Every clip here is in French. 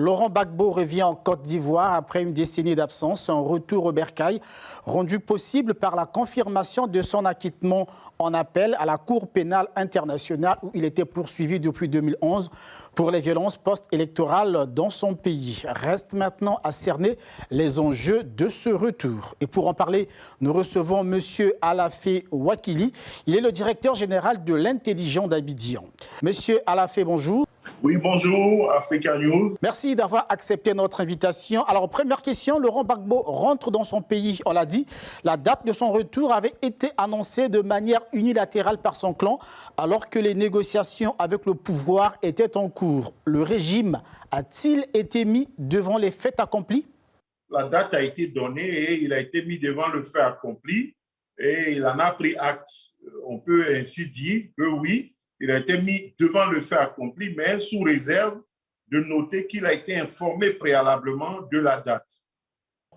Laurent Gbagbo revient en Côte d'Ivoire après une décennie d'absence. Un retour au bercail rendu possible par la confirmation de son acquittement en appel à la Cour pénale internationale où il était poursuivi depuis 2011 pour les violences post-électorales dans son pays. Reste maintenant à cerner les enjeux de ce retour. Et pour en parler, nous recevons M. Alafé Wakili. Il est le directeur général de l'intelligence d'Abidjan. Monsieur Alafé, bonjour. Oui, bonjour, Africa News. Merci d'avoir accepté notre invitation. Alors, première question, Laurent Gbagbo rentre dans son pays, on l'a dit. La date de son retour avait été annoncée de manière unilatérale par son clan, alors que les négociations avec le pouvoir étaient en cours. Le régime a-t-il été mis devant les faits accomplis? La date a été donnée et il a été mis devant le fait accompli et il en a pris acte. On peut ainsi dire que oui, il a été mis devant le fait accompli, mais sous réserve de noter qu'il a été informé préalablement de la date.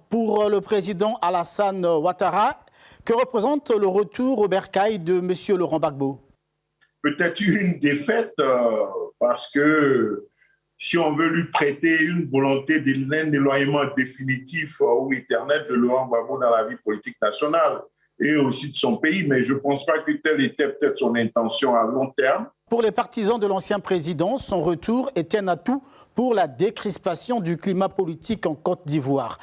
Pour le président Alassane Ouattara, que représente le retour au bercail de M. Laurent Gbagbo? Peut-être une défaite parce que si on veut lui prêter une volonté d'un éloignement définitif ou éternel de Laurent Gbagbo dans la vie politique nationale, et aussi de son pays, mais je ne pense pas que telle était peut-être son intention à long terme. Pour les partisans de l'ancien président, son retour est un atout pour la décrispation du climat politique en Côte d'Ivoire.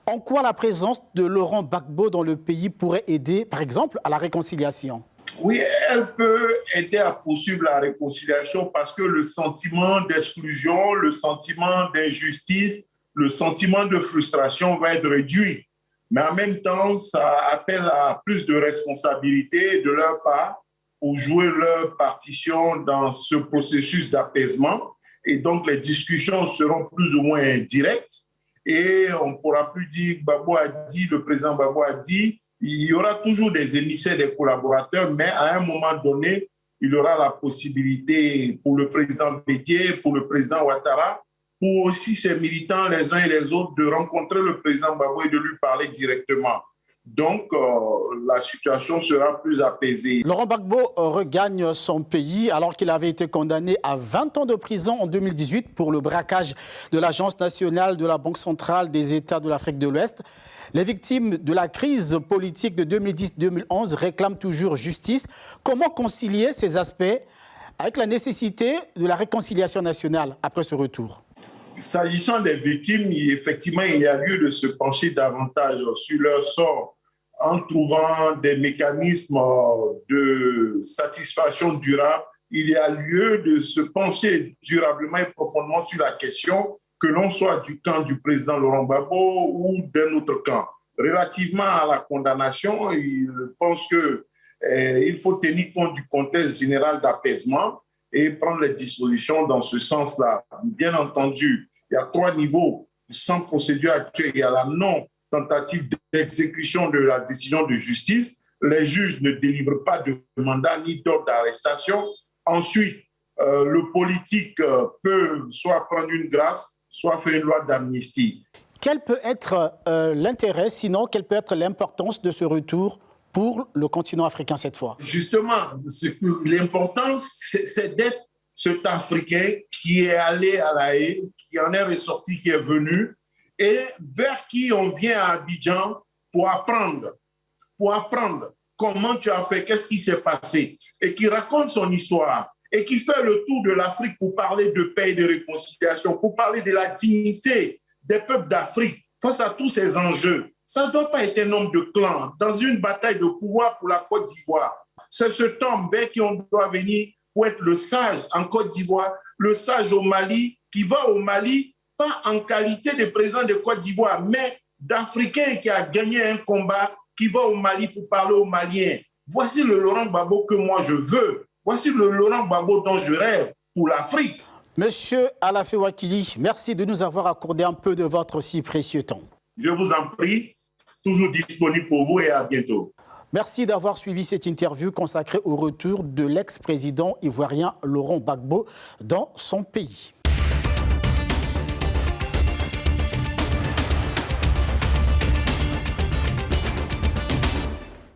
En quoi la présence de Laurent Gbagbo dans le pays pourrait aider, par exemple, à la réconciliation? Oui, elle peut aider à poursuivre la réconciliation parce que le sentiment d'exclusion, le sentiment d'injustice, le sentiment de frustration va être réduit. Mais en même temps, ça appelle à plus de responsabilité de leur part pour jouer leur partition dans ce processus d'apaisement. Et donc, les discussions seront plus ou moins directes. Et on ne pourra plus dire, le président Gbagbo a dit, il y aura toujours des émissaires, des collaborateurs, mais à un moment donné, il y aura la possibilité pour le président Bédié, pour le président Ouattara, pour aussi ses militants, les uns et les autres, de rencontrer le président Gbagbo et de lui parler directement. Donc, la situation sera plus apaisée. Laurent Gbagbo regagne son pays alors qu'il avait été condamné à 20 ans de prison en 2018 pour le braquage de l'Agence nationale de la Banque centrale des États de l'Afrique de l'Ouest. Les victimes de la crise politique de 2010-2011 réclament toujours justice. Comment concilier ces aspects avec la nécessité de la réconciliation nationale après ce retour? S'agissant des victimes, effectivement, il y a lieu de se pencher davantage sur leur sort en trouvant des mécanismes de satisfaction durable. Il y a lieu de se pencher durablement et profondément sur la question, que l'on soit du camp du président Laurent Gbagbo ou d'un autre camp. Relativement à la condamnation, je pense qu'il faut tenir compte du contexte général d'apaisement et prendre les dispositions dans ce sens-là. Bien entendu, il y a 3 niveaux sans procédure actuelle. Il y a la non-tentative d'exécution de la décision de justice. Les juges ne délivrent pas de mandat ni d'ordre d'arrestation. Ensuite, le politique peut soit prendre une grâce, soit faire une loi d'amnistie. Quel peut être l'intérêt, sinon quelle peut être l'importance de ce retour pour le continent africain cette fois? Justement, l'importance, c'est d'être cet Africain qui est allé à La Haye, qui en est ressorti, qui est venu, et vers qui on vient à Abidjan pour apprendre comment tu as fait, qu'est-ce qui s'est passé, et qui raconte son histoire, et qui fait le tour de l'Afrique pour parler de paix et de réconciliation, pour parler de la dignité des peuples d'Afrique face à tous ces enjeux. Ça ne doit pas être un homme de clan dans une bataille de pouvoir pour la Côte d'Ivoire. C'est cet homme vers qui on doit venir pour être le sage en Côte d'Ivoire, le sage au Mali, qui va au Mali, pas en qualité de président de Côte d'Ivoire, mais d'Africain qui a gagné un combat, qui va au Mali pour parler aux Maliens. Voici le Laurent Gbagbo que moi je veux. Voici le Laurent Gbagbo dont je rêve pour l'Afrique. Monsieur Alafé Wakili, merci de nous avoir accordé un peu de votre si précieux temps. Je vous en prie, toujours disponible pour vous et à bientôt. Merci d'avoir suivi cette interview consacrée au retour de l'ex-président ivoirien Laurent Gbagbo dans son pays.